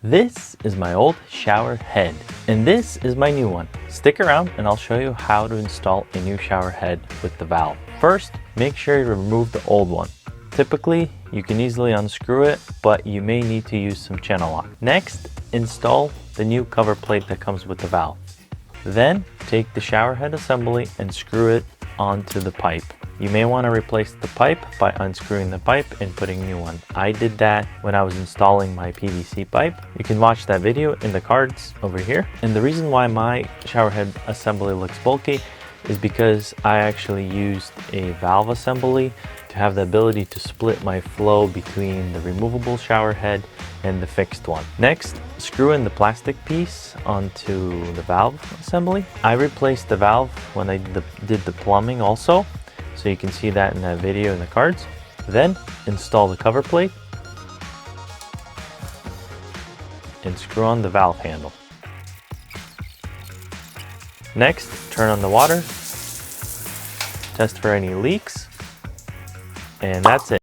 This is my old shower head, and this is my new one. Stick around and I'll show you how to install a new shower head with the valve. First, make sure you remove the old one. Typically, you can easily unscrew it, but you may need to use some channel lock. Next, install the new cover plate that comes with the valve. Then, take the shower head assembly and screw it onto the pipe. You may want to replace the pipe by unscrewing the pipe and putting a new one. I did that when I was installing my PVC pipe. You can watch that video in the cards over here. And the reason why my shower head assembly looks bulky is because I actually used a valve assembly to have the ability to split my flow between the removable shower head and the fixed one. Next, screw in the plastic piece onto the valve assembly. I replaced the valve when I did the plumbing also, so you can see that in that video in the cards. Then install the cover plate and screw on the valve handle. Next, turn on the water, test for any leaks, and that's it.